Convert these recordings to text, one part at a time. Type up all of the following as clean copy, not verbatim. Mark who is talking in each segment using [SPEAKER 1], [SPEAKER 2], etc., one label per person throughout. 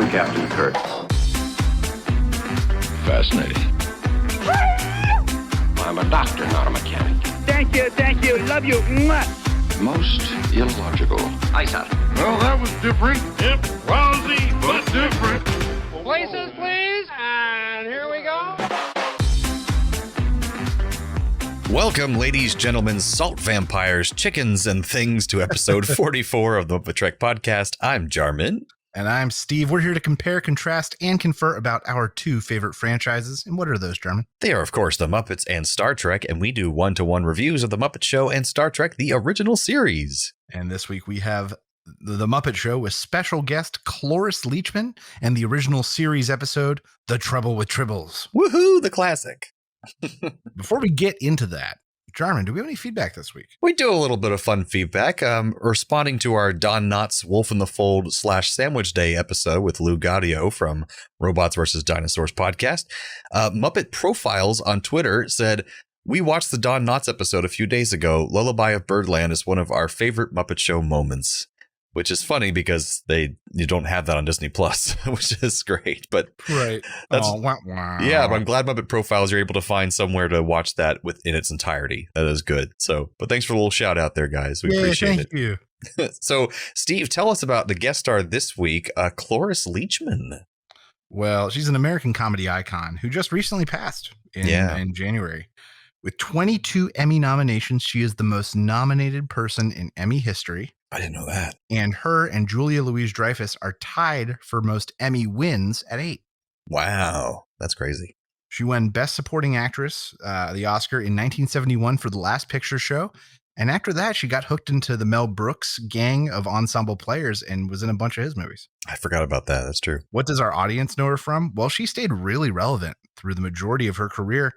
[SPEAKER 1] I'm Captain Kirk.
[SPEAKER 2] Fascinating.
[SPEAKER 1] I'm a doctor, not a mechanic.
[SPEAKER 3] Thank you, love you. Mwah.
[SPEAKER 2] Most illogical.
[SPEAKER 1] Aye, sir.
[SPEAKER 4] Well, that was different. Yep, lousy, but different.
[SPEAKER 5] Places, please, and here we go.
[SPEAKER 6] Welcome, ladies, gentlemen, salt vampires, chickens, and things to episode 44 of the MuppeTrek podcast. I'm Jarman.
[SPEAKER 7] And I'm Steve. We're here to compare, contrast, and confer about our two favorite franchises. And what are those, Jarman?
[SPEAKER 6] They are, of course, the Muppets and Star Trek, and we do one-to-one reviews of the Muppet Show and Star Trek, the original series.
[SPEAKER 7] And this week we have the Muppet Show with special guest Cloris Leachman and the original series episode, The Trouble with Tribbles.
[SPEAKER 6] Woohoo, the classic.
[SPEAKER 7] Before we get into that, Jarman, do we have any feedback this week?
[SPEAKER 6] We do a little bit of fun feedback, responding to our Don Knotts Wolf in the Fold / Sandwich Day episode with Lou Gaudio from Robots vs. Dinosaurs podcast. Muppet Profiles on Twitter said, we watched the Don Knotts episode a few days ago. Lullaby of Birdland is one of our favorite Muppet Show moments, which is funny because you don't have that on Disney Plus, which is great. But
[SPEAKER 7] right,
[SPEAKER 6] that's
[SPEAKER 7] wah, wah.
[SPEAKER 6] Yeah, but I'm glad Muppet Profiles you're able to find somewhere to watch that within its entirety. That is good. So, but thanks for the little shout out there, guys. We appreciate it.
[SPEAKER 7] Thank you.
[SPEAKER 6] So, Steve, tell us about the guest star this week, Cloris Leachman.
[SPEAKER 7] Well, she's an American comedy icon who just recently passed in January. With 22 Emmy nominations, she is the most nominated person in Emmy history.
[SPEAKER 6] I didn't know that. And
[SPEAKER 7] her and Julia Louis-Dreyfus are tied for most Emmy wins at 8.
[SPEAKER 6] Wow, that's crazy.
[SPEAKER 7] She won Best Supporting Actress, the Oscar, in 1971 for The Last Picture Show. And after that, she got hooked into the Mel Brooks gang of ensemble players and was in a bunch of his movies.
[SPEAKER 6] I forgot about that. That's true.
[SPEAKER 7] What does our audience know her from? Well, she stayed really relevant through the majority of her career.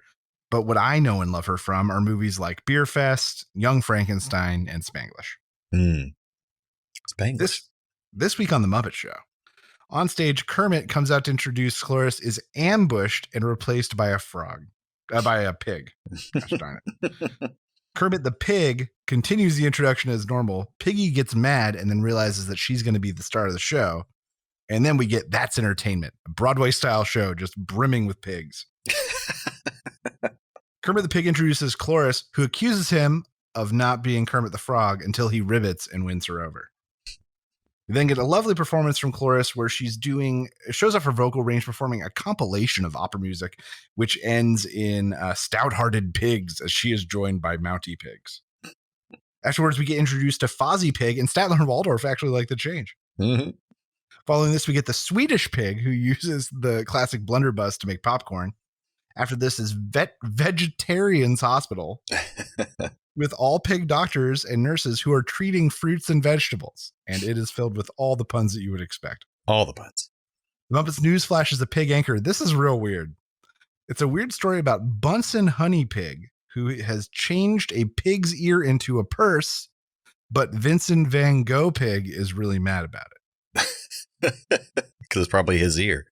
[SPEAKER 7] But what I know and love her from are movies like Beer Fest, Young Frankenstein, and Spanglish.
[SPEAKER 6] Spanglish.
[SPEAKER 7] This week on The Muppet Show, on stage, Kermit comes out to introduce Cloris, is ambushed and replaced by a pig. Gosh darn it. Kermit the pig continues the introduction as normal. Piggy gets mad and then realizes that she's going to be the star of the show. And then we get That's Entertainment, a Broadway-style show just brimming with pigs. Kermit the pig introduces Cloris, who accuses him of not being Kermit the Frog until he ribbits and wins her over. We then get a lovely performance from Cloris where shows off her vocal range performing a compilation of opera music, which ends in Stout-Hearted Pigs as she is joined by Mountie Pigs. Afterwards, we get introduced to Fozzie Pig, and Statler and Waldorf actually like the change.
[SPEAKER 6] Mm-hmm.
[SPEAKER 7] Following this, we get the Swedish Pig, who uses the classic blunderbuss to make popcorn. After this is Vegetarians Hospital with all pig doctors and nurses who are treating fruits and vegetables. And it is filled with all the puns that you would expect.
[SPEAKER 6] All the puns.
[SPEAKER 7] The Muppets News Flash is a pig anchor. This is real weird. It's a weird story about Bunsen Honey Pig, who has changed a pig's ear into a purse, but Vincent Van Gogh Pig is really mad about it.
[SPEAKER 6] Because it's probably his ear.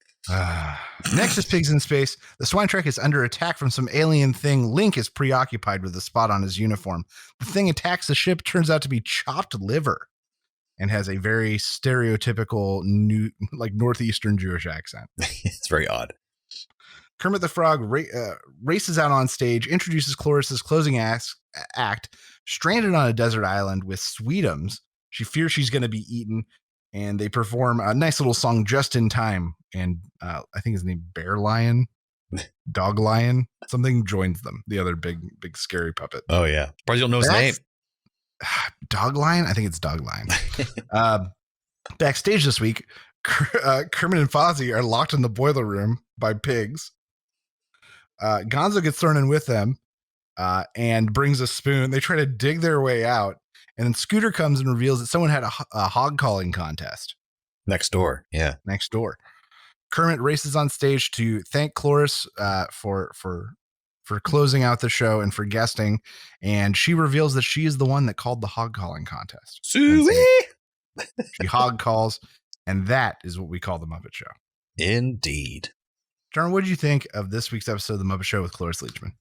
[SPEAKER 7] Next is Pigs in Space. The swine trek is under attack from some alien thing. Link is preoccupied with the spot on his uniform. The thing attacks the ship, turns out to be chopped liver, and has a very stereotypical Northeastern Jewish accent.
[SPEAKER 6] It's very odd.
[SPEAKER 7] Kermit the Frog races out on stage, introduces Cloris's closing act, stranded on a desert island with Sweetums. She fears she's going to be eaten, and they perform a nice little song just in time. And I think his name Bear Lion, Dog Lion, something joins them. The other big scary puppet.
[SPEAKER 6] Oh yeah, probably don't know his name.
[SPEAKER 7] Dog Lion. I think it's Dog Lion. Backstage this week, Kermit and Fozzie are locked in the boiler room by pigs. Gonzo gets thrown in with them and brings a spoon. They try to dig their way out, and then Scooter comes and reveals that someone had a hog calling contest
[SPEAKER 6] next door. Yeah,
[SPEAKER 7] next door. Kermit races on stage to thank Cloris for closing out the show and for guesting, and she reveals that she is the one that called the hog calling contest.
[SPEAKER 6] Suey!
[SPEAKER 7] She hog calls, and that is what we call the Muppet Show.
[SPEAKER 6] Indeed.
[SPEAKER 7] John, what did you think of this week's episode of the Muppet Show with Cloris Leachman?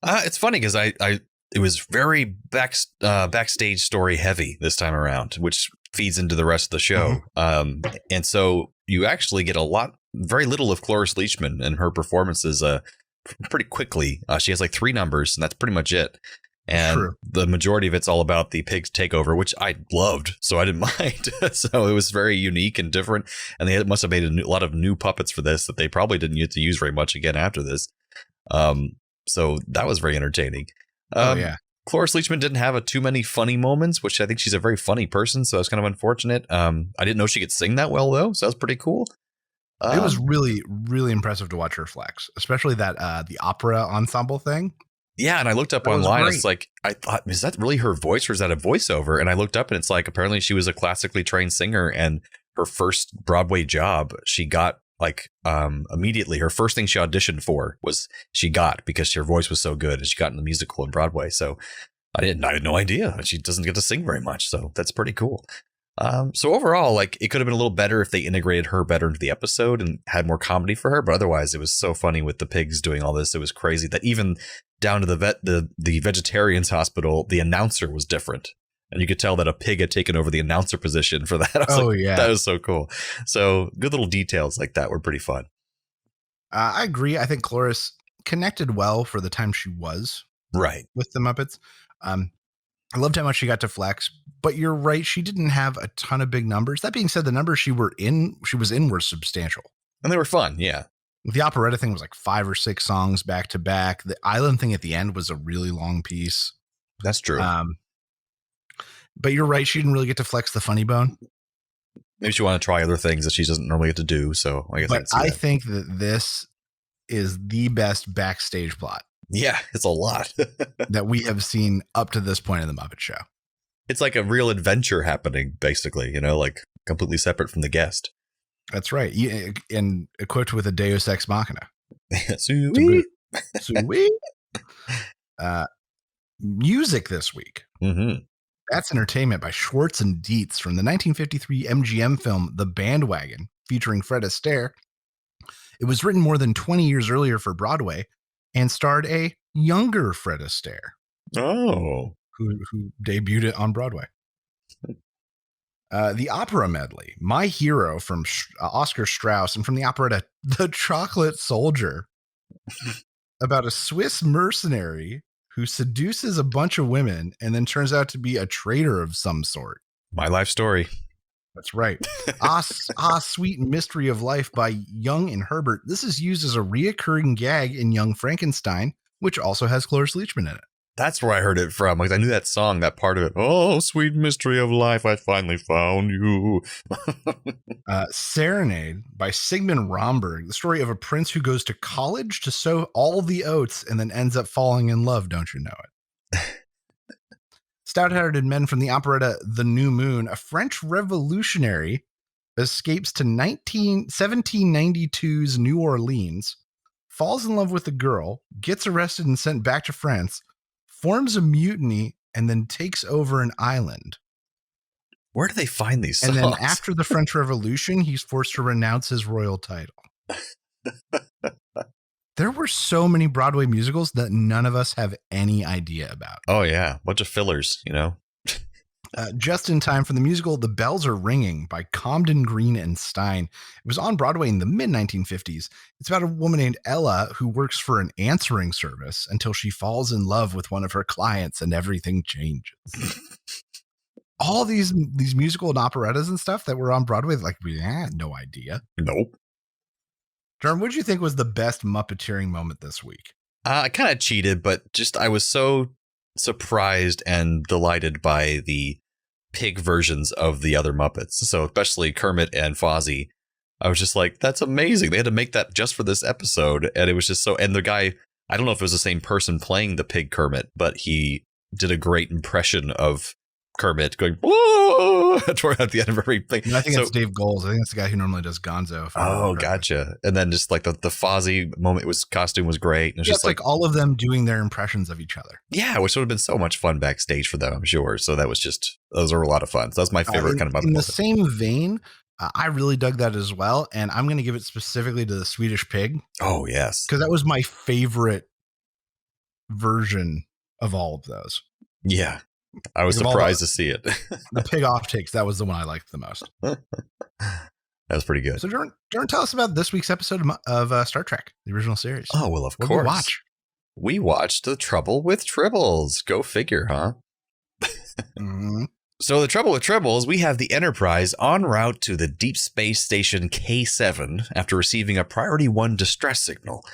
[SPEAKER 6] It's funny because it was very backstage story heavy this time around, which feeds into the rest of the show. And so you actually get very little of Cloris Leachman and her performances pretty quickly. She has like 3 numbers, and that's pretty much it. And the majority of it's all about the pigs takeover, which I loved, so I didn't mind. So it was very unique and different. And they must have made a lot of new puppets for this that they probably didn't get to use very much again after this. So that was very entertaining. Cloris Leachman didn't have too many funny moments, which I think she's a very funny person, so it's kind of unfortunate. I didn't know she could sing that well, though, so that was pretty cool.
[SPEAKER 7] It was really, really impressive to watch her flex, especially that the opera ensemble thing.
[SPEAKER 6] Yeah, and I looked up online. It's like, I thought, is that really her voice or is that a voiceover? And I looked up and it's like, apparently she was a classically trained singer, and her first Broadway job, she got like immediately. Her first thing she auditioned for was because her voice was so good, and she got in the musical in Broadway. So I had no idea. She doesn't get to sing very much. So that's pretty cool. So overall, like, it could have been a little better if they integrated her better into the episode and had more comedy for her. But otherwise, it was so funny with the pigs doing all this. It was crazy that even down to the vegetarians hospital, the announcer was different. And you could tell that a pig had taken over the announcer position for that. That was so cool. So good little details like that were pretty fun.
[SPEAKER 7] I agree. I think Cloris connected well for the time she was with the Muppets. I loved how much she got to flex, but you're right. She didn't have a ton of big numbers. That being said, the numbers she was in were substantial.
[SPEAKER 6] And they were fun. Yeah.
[SPEAKER 7] The operetta thing was like 5 or 6 songs back to back. The island thing at the end was a really long piece.
[SPEAKER 6] That's true.
[SPEAKER 7] But you're right. She didn't really get to flex the funny bone.
[SPEAKER 6] Maybe she wanted to try other things that she doesn't normally get to do. So I guess
[SPEAKER 7] I think that this is the best backstage plot.
[SPEAKER 6] Yeah, it's a lot
[SPEAKER 7] that we have seen up to this point in the Muppet Show.
[SPEAKER 6] It's like a real adventure happening, basically, like completely separate from the guest.
[SPEAKER 7] That's right. And equipped with a Deus Ex Machina.
[SPEAKER 6] Sweet.
[SPEAKER 7] Music this week.
[SPEAKER 6] Mm-hmm.
[SPEAKER 7] That's Entertainment by Schwartz and Dietz from the 1953 MGM film The Bandwagon, featuring Fred Astaire. It was written more than 20 years earlier for Broadway and starred a younger Fred Astaire.
[SPEAKER 6] Oh.
[SPEAKER 7] Who debuted it on Broadway. The opera medley, My Hero from Oscar Strauss, and from the operetta The Chocolate Soldier, about a Swiss mercenary who seduces a bunch of women and then turns out to be a traitor of some sort.
[SPEAKER 6] My life story.
[SPEAKER 7] That's right. Sweet Mystery of Life by Young and Herbert. This is used as a reoccurring gag in Young Frankenstein, which also has Cloris Leachman in it.
[SPEAKER 6] That's where I heard it from. Like, I knew that song, that part of it. Oh, sweet mystery of life, I finally found you.
[SPEAKER 7] Serenade by Sigmund Romberg. The story of a prince who goes to college to sow all the oats and then ends up falling in love. Don't you know it? Stout-hearted men from the operetta The New Moon. A French revolutionary escapes to 1792's New Orleans, falls in love with a girl, gets arrested and sent back to France, forms a mutiny, and then takes over an island.
[SPEAKER 6] Where do they find these songs?
[SPEAKER 7] And then after the French Revolution, he's forced to renounce his royal title. There were so many Broadway musicals that none of us have any idea about.
[SPEAKER 6] Oh, yeah. Bunch of fillers,
[SPEAKER 7] Just in time for the musical The Bells Are Ringing by Comden, Green, and Stein. It was on Broadway in the mid-1950s. It's about a woman named Ella who works for an answering service until she falls in love with one of her clients and everything changes. All these musical and operettas and stuff that were on Broadway, like, we had no idea.
[SPEAKER 6] Nope.
[SPEAKER 7] Jerm, what did you think was the best Muppeteering moment this week?
[SPEAKER 6] I kind of cheated, but I was so surprised and delighted by the pig versions of the other Muppets. So especially Kermit and Fozzie. I was just like, that's amazing. They had to make that just for this episode. And it was just so, and the guy, I don't know if it was the same person playing the pig Kermit, but he did a great impression of Kermit going toward at the end of everything.
[SPEAKER 7] I think it's Dave Goles. I think that's the guy who normally does Gonzo.
[SPEAKER 6] Oh, gotcha. And then just like the Fozzie moment, costume was great. And it was just
[SPEAKER 7] like all of them doing their impressions of each other.
[SPEAKER 6] Yeah, which would have been so much fun backstage for them, I'm sure. So those were a lot of fun. So that's my favorite kind of Muppet.
[SPEAKER 7] In the same vein, I really dug that as well. And I'm going to give it specifically to the Swedish Pig.
[SPEAKER 6] Oh, yes.
[SPEAKER 7] Because that was my favorite version of all of those.
[SPEAKER 6] Yeah. I was surprised to see it.
[SPEAKER 7] The pig offtakes, that was the one I liked the most.
[SPEAKER 6] That was pretty good.
[SPEAKER 7] So, Jordan, tell us about this week's episode of Star Trek, the original series.
[SPEAKER 6] Oh, well, of
[SPEAKER 7] What
[SPEAKER 6] course.
[SPEAKER 7] did we watch?
[SPEAKER 6] We watched The Trouble with Tribbles. Go figure, huh?
[SPEAKER 7] Mm-hmm.
[SPEAKER 6] So The Trouble with Tribbles, we have the Enterprise en route to the Deep Space Station K7 after receiving a Priority 1 distress signal.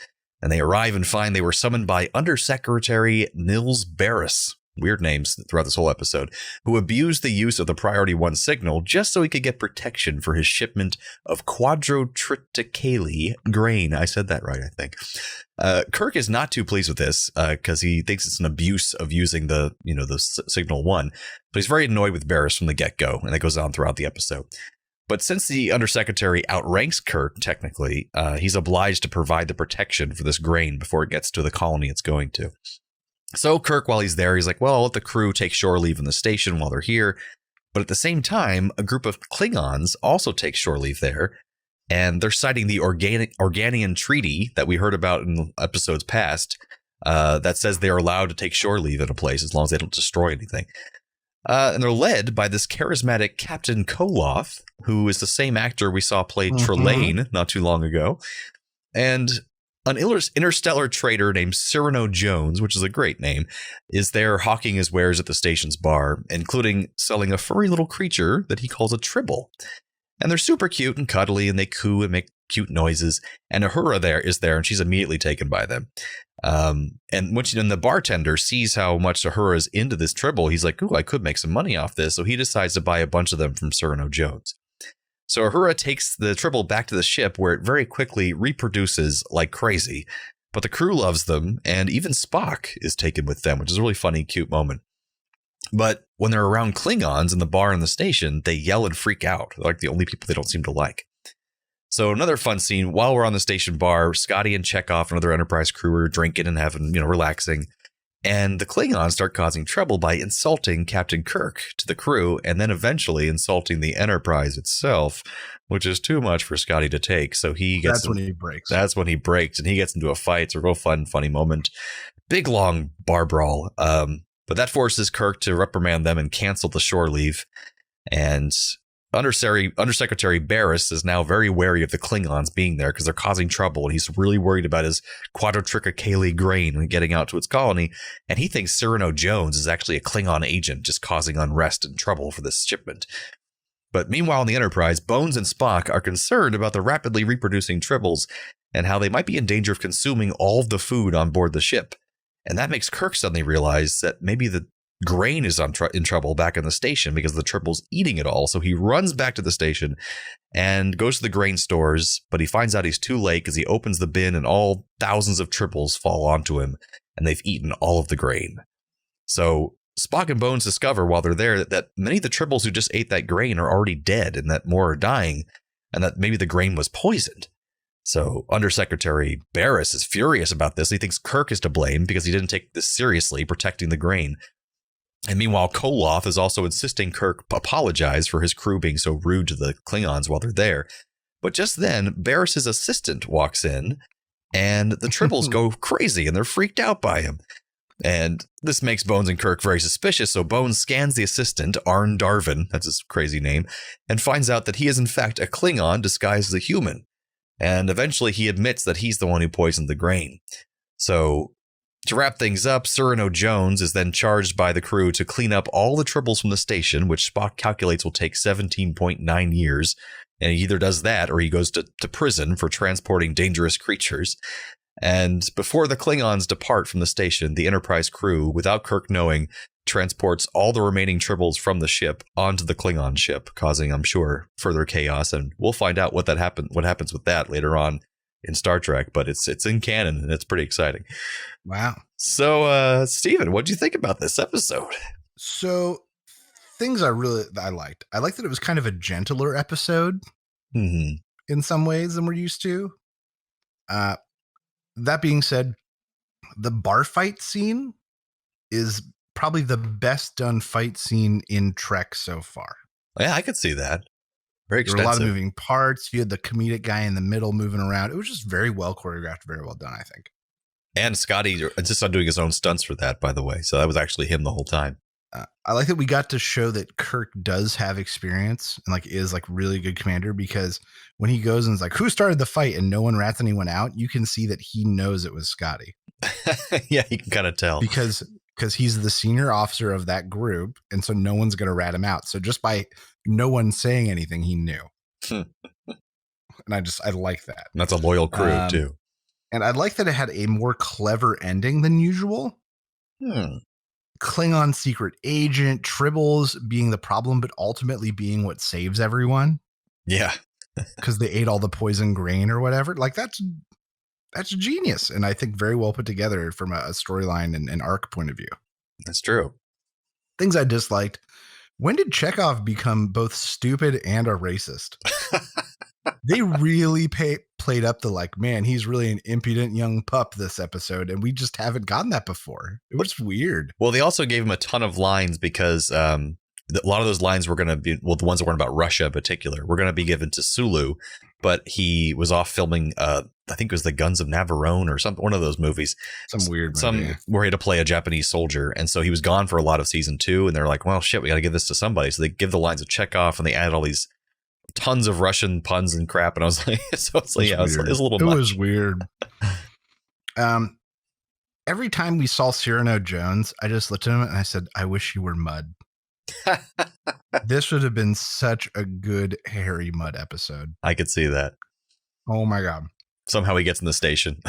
[SPEAKER 6] And they arrive and find they were summoned by Undersecretary Nils Barris, weird names throughout this whole episode, who abused the use of the Priority 1 signal just so he could get protection for his shipment of quadrotriticale grain. I said that right, I think. Kirk is not too pleased with this because he thinks it's an abuse of using the signal 1, but he's very annoyed with Barris from the get-go, and that goes on throughout the episode. But since the Undersecretary outranks Kirk, technically, he's obliged to provide the protection for this grain before it gets to the colony it's going to. So Kirk, while he's there, he's like, well, I'll let the crew take shore leave in the station while they're here. But at the same time, a group of Klingons also take shore leave there. And they're citing the Organian Treaty that we heard about in episodes past that says they're allowed to take shore leave in a place as long as they don't destroy anything. And they're led by this charismatic Captain Koloth, who is the same actor we saw play Trelane not too long ago. And an interstellar trader named Cyrano Jones, which is a great name, is there hawking his wares at the station's bar, including selling a furry little creature that he calls a Tribble. And they're super cute and cuddly, and they coo and make cute noises. And Uhura is there, and she's immediately taken by them. And when the bartender sees how much Uhura is into this Tribble, he's like, ooh, I could make some money off this. So he decides to buy a bunch of them from Cyrano Jones. So Uhura takes the Tribble back to the ship, where it very quickly reproduces like crazy. But the crew loves them, and even Spock is taken with them, which is a really funny, cute moment. But when they're around Klingons in the bar in the station, they yell and freak out. They're like the only people they don't seem to like. So another fun scene, while we're on the station bar, Scotty and Chekhov and other Enterprise crew are drinking and having, relaxing. And the Klingons start causing trouble by insulting Captain Kirk to the crew, and then eventually insulting the Enterprise itself, which is too much for Scotty to take. So when he breaks. That's when he breaks, and he gets into a fight. It's a real funny moment. Big, long bar brawl. But that forces Kirk to reprimand them and cancel the shore leave. And Undersecretary Barris is now very wary of the Klingons being there because they're causing trouble, and he's really worried about his quadrotriticale grain and getting out to its colony. And he thinks Cyrano Jones is actually a Klingon agent just causing unrest and trouble for this shipment. But meanwhile, in the Enterprise, Bones and Spock are concerned about the rapidly reproducing Tribbles and how they might be in danger of consuming all of the food on board the ship. And that makes Kirk suddenly realize that maybe the grain is in trouble back in the station because the Tribble's eating it all. So he runs back to the station and goes to the grain stores, but he finds out he's too late because he opens the bin and all thousands of Tribbles fall onto him, and they've eaten all of the grain. So Spock and Bones discover while they're there that many of the Tribbles who just ate that grain are already dead, and that more are dying, and that maybe the grain was poisoned. So Undersecretary Barris is furious about this. He thinks Kirk is to blame because he didn't take this seriously, protecting the grain. And meanwhile, Koloth is also insisting Kirk apologize for his crew being so rude to the Klingons while they're there. But just then, Barris's assistant walks in, and the Tribbles go crazy, and they're freaked out by him. And this makes Bones and Kirk very suspicious, so Bones scans the assistant, Arn Darvin, that's his crazy name, and finds out that he is in fact a Klingon disguised as a human. And eventually he admits that he's the one who poisoned the grain. So to wrap things up, Cyrano Jones is then charged by the crew to clean up all the Tribbles from the station, which Spock calculates will take 17.9 years. And he either does that or he goes to prison for transporting dangerous creatures. And before the Klingons depart from the station, the Enterprise crew, without Kirk knowing, transports all the remaining Tribbles from the ship onto the Klingon ship, causing, I'm sure, further chaos. And we'll find out what happens with that later on in Star Trek, but it's in canon and it's pretty exciting.
[SPEAKER 7] Wow.
[SPEAKER 6] So, Steven, what do you think about this episode?
[SPEAKER 7] So, things I liked. I liked that it was kind of a gentler episode in some ways than we're used to. That being said, the bar fight scene is probably the best done fight scene in Trek so far.
[SPEAKER 6] Yeah, I could see that. Very extensive.
[SPEAKER 7] There were a lot of moving parts. You had the comedic guy in the middle moving around. It was just very well choreographed, very well done, I think.
[SPEAKER 6] And Scotty insisted on doing his own stunts for that, by the way. So that was actually him the whole time.
[SPEAKER 7] I like that we got to show that Kirk does have experience and like is like really good commander, because when he goes and is like, who started the fight, and no one rats anyone out, you can see that he knows it was Scotty.
[SPEAKER 6] Yeah, you can kind of tell
[SPEAKER 7] because he's the senior officer of that group, and so no one's going to rat him out. So just by no one saying anything, he knew. And I like that.
[SPEAKER 6] That's a loyal crew too.
[SPEAKER 7] And I like that it had a more clever ending than usual. Klingon secret agent, Tribbles being the problem, but ultimately being what saves everyone.
[SPEAKER 6] Yeah.
[SPEAKER 7] Because they ate all the poison grain or whatever. Like that's genius. And I think very well put together from a storyline and arc point of view.
[SPEAKER 6] That's true.
[SPEAKER 7] Things I disliked. When did Chekhov become both stupid and a racist? They really played up the like, man, he's really an impudent young pup this episode. And we just haven't gotten that before. It was weird.
[SPEAKER 6] Well, they also gave him a ton of lines because a lot of those lines were going to be, well, the ones that weren't about Russia in particular, were going to be given to Sulu, but he was off filming, I think it was the Guns of Navarone or something, one of those movies.
[SPEAKER 7] Some weird movie.
[SPEAKER 6] Where he had to play a Japanese soldier. And so he was gone for a lot of season 2. And they're like, well, shit, we got to give this to somebody. So they give the lines of Chekhov and they added all these tons of Russian puns and crap. And I was like, so it's like, yeah, it was a little much.
[SPEAKER 7] It was weird. Every time we saw Cyrano Jones, I just looked at him and I said, I wish you were Mud. This would have been such a good Harry Mudd episode.
[SPEAKER 6] I could see that.
[SPEAKER 7] Oh my God.
[SPEAKER 6] Somehow he gets in the station.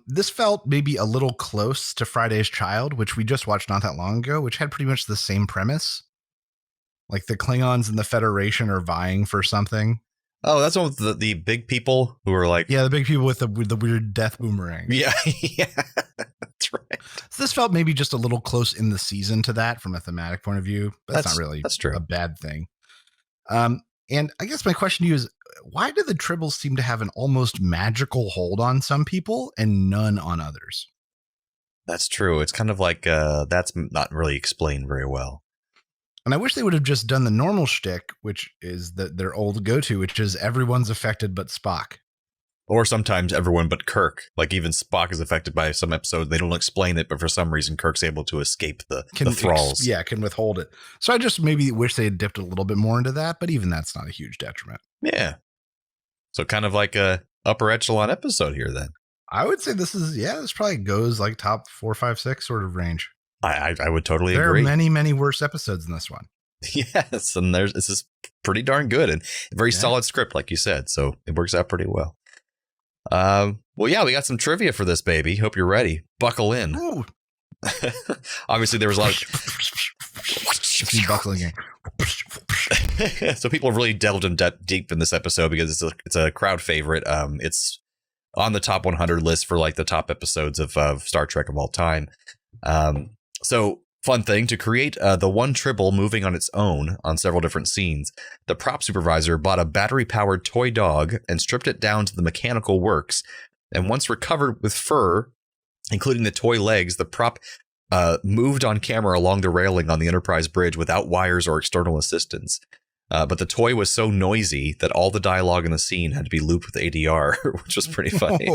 [SPEAKER 7] This felt maybe a little close to Friday's Child, which we just watched not that long ago, which had pretty much the same premise. Like the Klingons and the Federation are vying for something.
[SPEAKER 6] Oh, that's one with the big people who are like...
[SPEAKER 7] Yeah, the big people with the weird death boomerang.
[SPEAKER 6] Yeah, yeah, that's right.
[SPEAKER 7] So this felt maybe just a little close in the season to that from a thematic point of view. But that's not really a bad thing. And I guess my question to you is, why do the Tribbles seem to have an almost magical hold on some people and none on others?
[SPEAKER 6] That's true. It's kind of like that's not really explained very well.
[SPEAKER 7] And I wish they would have just done the normal shtick, which is their old go-to, which is everyone's affected but Spock.
[SPEAKER 6] Or sometimes everyone but Kirk. Like even Spock is affected by some episode. They don't explain it, but for some reason Kirk's able to escape the thralls.
[SPEAKER 7] Can withhold it. So I just maybe wish they had dipped a little bit more into that, but even that's not a huge detriment.
[SPEAKER 6] Yeah. So kind of like a upper echelon episode here then.
[SPEAKER 7] I would say this probably goes like top 4, 5, 6 sort of range.
[SPEAKER 6] I would totally agree.
[SPEAKER 7] There are many, many worse episodes than this one.
[SPEAKER 6] Yes, and this is pretty darn good and very solid script, like you said. So it works out pretty well. Well, yeah, we got some trivia for this baby. Hope you're ready. Buckle in. Obviously, there was a lot of
[SPEAKER 7] buckling in.
[SPEAKER 6] So people have really delved in deep in this episode because it's a crowd favorite. It's on the top 100 list for like the top episodes of Star Trek of all time. So fun thing, to create the one Tribble moving on its own on several different scenes, the prop supervisor bought a battery-powered toy dog and stripped it down to the mechanical works. And once recovered with fur, including the toy legs, the prop moved on camera along the railing on the Enterprise bridge without wires or external assistance. But the toy was so noisy that all the dialogue in the scene had to be looped with ADR, which was pretty funny.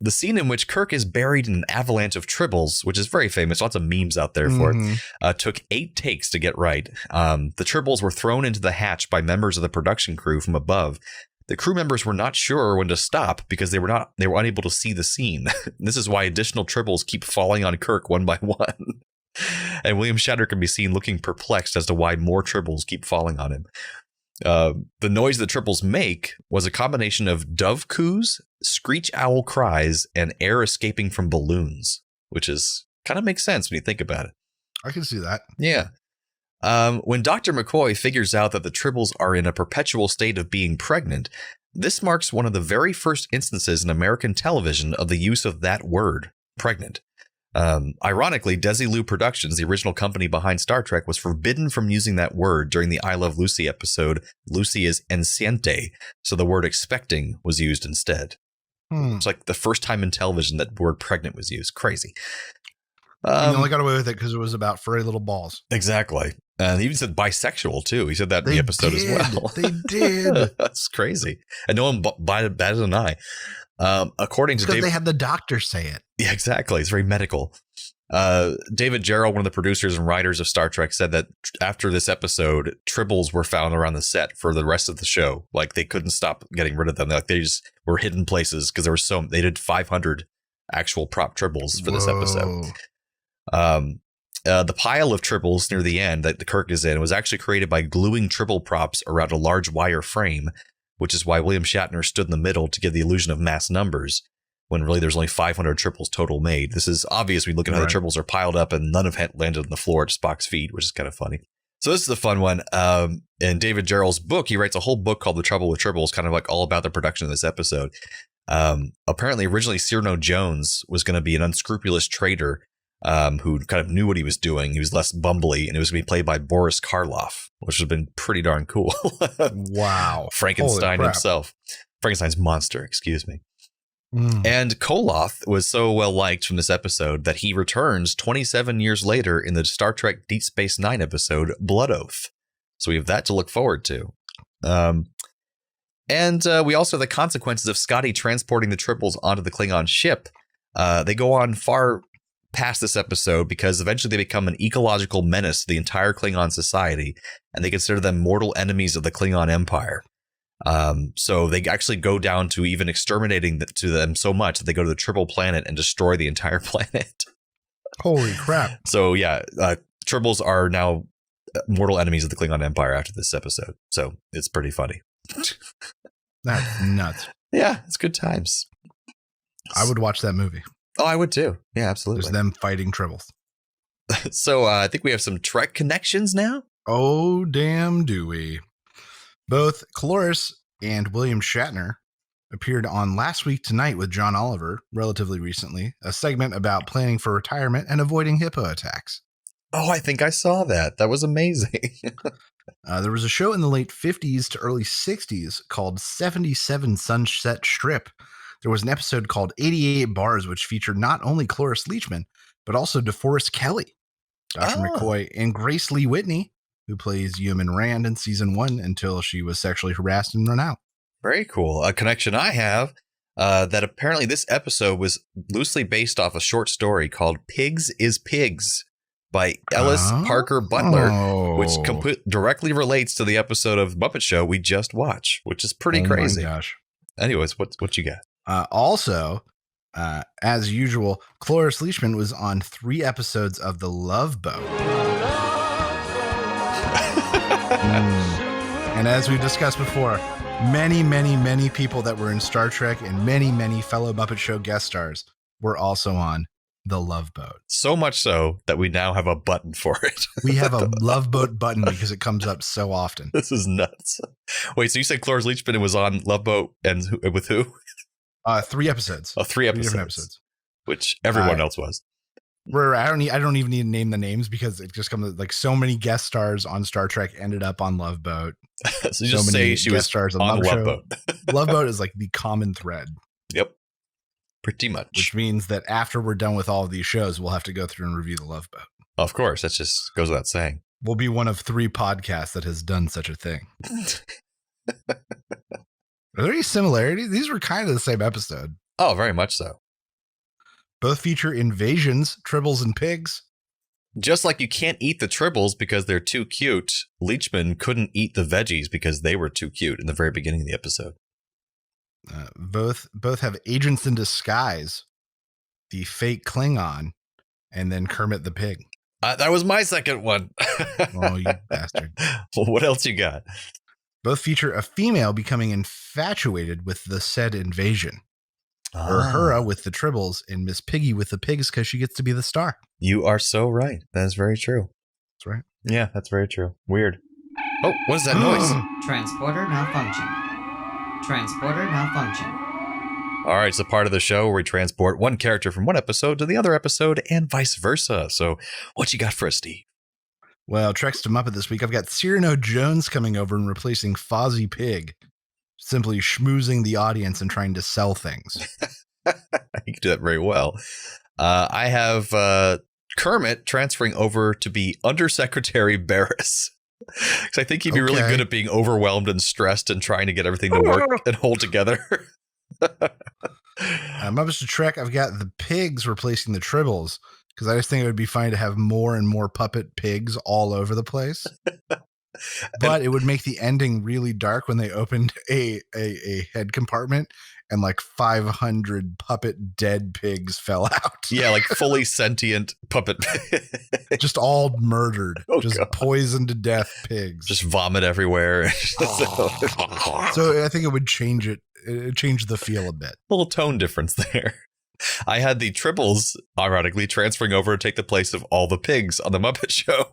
[SPEAKER 6] The scene in which Kirk is buried in an avalanche of Tribbles, which is very famous, lots of memes out there for it, took 8 takes to get right. The Tribbles were thrown into the hatch by members of the production crew from above. The crew members were not sure when to stop because they were unable to see the scene. This is why additional Tribbles keep falling on Kirk one by one. And William Shatner can be seen looking perplexed as to why more Tribbles keep falling on him. The noise the Tribbles make was a combination of dove coos, screech owl cries, and air escaping from balloons, which is kind of makes sense when you think about it.
[SPEAKER 7] I can see that.
[SPEAKER 6] Yeah. When Dr. McCoy figures out that the Tribbles are in a perpetual state of being pregnant, this marks one of the very first instances in American television of the use of that word, pregnant. Ironically, Desilu Productions, the original company behind Star Trek, was forbidden from using that word during the I Love Lucy episode. Lucy is enceinte, so the word expecting was used instead. It's like the first time in television that word pregnant was used. Crazy.
[SPEAKER 7] He only got away with it because it was about furry little balls.
[SPEAKER 6] Exactly. And he even said bisexual, too. He said that in the episode as well.
[SPEAKER 7] They did.
[SPEAKER 6] That's crazy. And no one batted an eye. According to
[SPEAKER 7] Because
[SPEAKER 6] David,
[SPEAKER 7] they had the doctor say it.
[SPEAKER 6] yeah, exactly. It's very medical. David Jarrell, one of the producers and writers of Star Trek, said that after this episode, Tribbles were found around the set for the rest of the show. Like they couldn't stop getting rid of them. Like they just were hidden places because there were they did 500 actual prop Tribbles for this episode. The pile of Tribbles near the end that the Kirk is in was actually created by gluing Tribble props around a large wire frame, which is why William Shatner stood in the middle to give the illusion of mass numbers, when really there's only 500 Tribbles total made. This is obvious. We look at how the Tribbles are piled up and none have landed on the floor at Spock's feet, which is kind of funny. So this is a fun one. In David Jarrell's book, he writes a whole book called The Trouble with Tribbles, kind of like all about the production of this episode. Apparently, originally Cyrano Jones was going to be an unscrupulous traitor who kind of knew what he was doing. He was less bumbly, and it was going to be played by Boris Karloff, which would have been pretty darn cool.
[SPEAKER 7] Wow.
[SPEAKER 6] Frankenstein himself. Frankenstein's monster, excuse me. And Koloth was so well liked from this episode that he returns 27 years later in the Star Trek Deep Space Nine episode Blood Oath. So we have that to look forward to. And we also have the consequences of Scotty transporting the Tribbles onto the Klingon ship. They go on far past this episode because eventually they become an ecological menace to the entire Klingon society, and they consider them mortal enemies of the Klingon Empire. So they actually go down to even exterminating to them so much that they go to the Tribble planet and destroy the entire planet.
[SPEAKER 7] Holy crap.
[SPEAKER 6] So yeah, Tribbles are now mortal enemies of the Klingon Empire after this episode. So it's pretty funny.
[SPEAKER 7] That's nuts.
[SPEAKER 6] Yeah, it's good times.
[SPEAKER 7] I would watch that movie.
[SPEAKER 6] Oh, I would too. Yeah, absolutely.
[SPEAKER 7] There's them fighting Tribbles.
[SPEAKER 6] So I think we have some Trek connections now.
[SPEAKER 7] Oh, damn do we. Both Cloris and William Shatner appeared on Last Week Tonight with John Oliver relatively recently, a segment about planning for retirement and avoiding hippo attacks.
[SPEAKER 6] Oh, I think I saw that. That was amazing.
[SPEAKER 7] There was a show in the late 50s to early 60s called 77 Sunset Strip. There was an episode called 88 Bars, which featured not only Cloris Leachman, but also DeForest Kelley, Dr. McCoy, and Grace Lee Whitney, who plays Yeoman Rand in season 1 until she was sexually harassed and run out.
[SPEAKER 6] Very cool. A connection I have that apparently this episode was loosely based off a short story called Pigs is Pigs by Ellis Parker Butler, which directly relates to the episode of Muppet Show we just watched, which is pretty crazy.
[SPEAKER 7] My gosh.
[SPEAKER 6] Anyways, what you got?
[SPEAKER 7] Also, as usual, Cloris Leachman was on 3 episodes of The Love Boat. And as we've discussed before, many people that were in Star Trek and many fellow Muppet Show guest stars were also on The Love Boat.
[SPEAKER 6] So much so that we now have a button for it.
[SPEAKER 7] We have a Love Boat button because it comes up so often.
[SPEAKER 6] This is nuts. Wait, so you said Cloris Leachman was on Love Boat and with who?
[SPEAKER 7] 3 episodes.
[SPEAKER 6] Oh, 3 episodes.
[SPEAKER 7] 3 different episodes.
[SPEAKER 6] Which everyone else was.
[SPEAKER 7] I don't even need to name the names because it just comes like so many guest stars on Star Trek ended up on Love Boat.
[SPEAKER 6] So you just say she was stars on Love Boat.
[SPEAKER 7] Love Boat is like the common thread.
[SPEAKER 6] Yep. Pretty much.
[SPEAKER 7] Which means that after we're done with all of these shows, we'll have to go through and review The Love Boat.
[SPEAKER 6] Of course. That just goes without saying.
[SPEAKER 7] We'll be one of 3 podcasts that has done such a thing. Are there any similarities? These were kind of the same episode.
[SPEAKER 6] Oh, very much so.
[SPEAKER 7] Both feature invasions, Tribbles and pigs.
[SPEAKER 6] Just like you can't eat the Tribbles because they're too cute, Leachman couldn't eat the veggies because they were too cute in the very beginning of the episode.
[SPEAKER 7] Both have agents in disguise, the fake Klingon, and then Kermit the Pig.
[SPEAKER 6] That was my second one.
[SPEAKER 7] Oh, you bastard.
[SPEAKER 6] Well, what else you got?
[SPEAKER 7] Both feature a female becoming infatuated with the said invasion. Uhura with the Tribbles and Miss Piggy with the pigs because she gets to be the star.
[SPEAKER 6] You are so right. That is very true.
[SPEAKER 7] That's right.
[SPEAKER 6] Yeah, that's very true. Weird. Oh, what is that noise?
[SPEAKER 8] Transporter malfunction. Transporter malfunction.
[SPEAKER 6] All right, it's a part of the show where we transport one character from one episode to the other episode and vice versa. So what you got for us, Steve?
[SPEAKER 7] Well, Trek's to Muppet this week. I've got Cyrano Jones coming over and replacing Fozzie Pig. Simply schmoozing the audience and trying to sell things.
[SPEAKER 6] You can do that very well. I have Kermit transferring over to be Undersecretary Barris. Because I think he'd be really good at being overwhelmed and stressed and trying to get everything to work and hold together.
[SPEAKER 7] MuppeTrek, I've got the pigs replacing the Tribbles because I just think it would be fine to have more and more puppet pigs all over the place. But it would make the ending really dark when they opened a head compartment and like 500 puppet dead pigs fell out.
[SPEAKER 6] Yeah, like fully sentient puppet pigs.
[SPEAKER 7] Just all murdered. Just
[SPEAKER 6] God.
[SPEAKER 7] poisoned to death pigs.
[SPEAKER 6] Just vomit everywhere.
[SPEAKER 7] So I think it would change it. It changed the feel a bit.
[SPEAKER 6] Little tone difference there. I had the Tribbles, ironically, transferring over to take the place of all the pigs on the Muppet Show.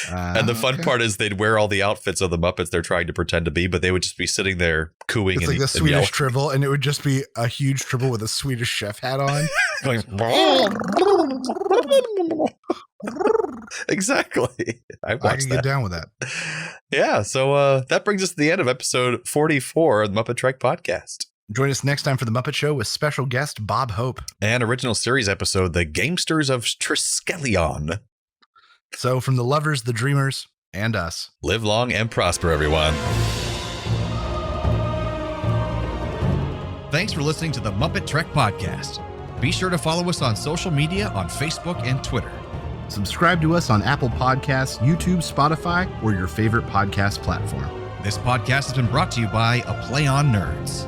[SPEAKER 6] And the fun part is they'd wear all the outfits of the Muppets they're trying to pretend to be, but they would just be sitting there cooing.
[SPEAKER 7] It's like the Swedish Tribble, and it would just be a huge Tribble with a Swedish chef hat on.
[SPEAKER 6] Exactly. I
[SPEAKER 7] can get down with that.
[SPEAKER 6] Yeah, so that brings us to the end of episode 44 of the MuppeTrek podcast.
[SPEAKER 7] Join us next time for the Muppet Show with special guest Bob Hope.
[SPEAKER 6] And original series episode, The Gamesters of Triskelion.
[SPEAKER 7] So from the lovers, the dreamers, and us.
[SPEAKER 6] Live long and prosper, everyone. Thanks for listening to the MuppeTrek podcast. Be sure to follow us on social media on Facebook and Twitter.
[SPEAKER 7] Subscribe to us on Apple Podcasts, YouTube, Spotify, or your favorite podcast platform.
[SPEAKER 6] This podcast has been brought to you by A Play on Nerds.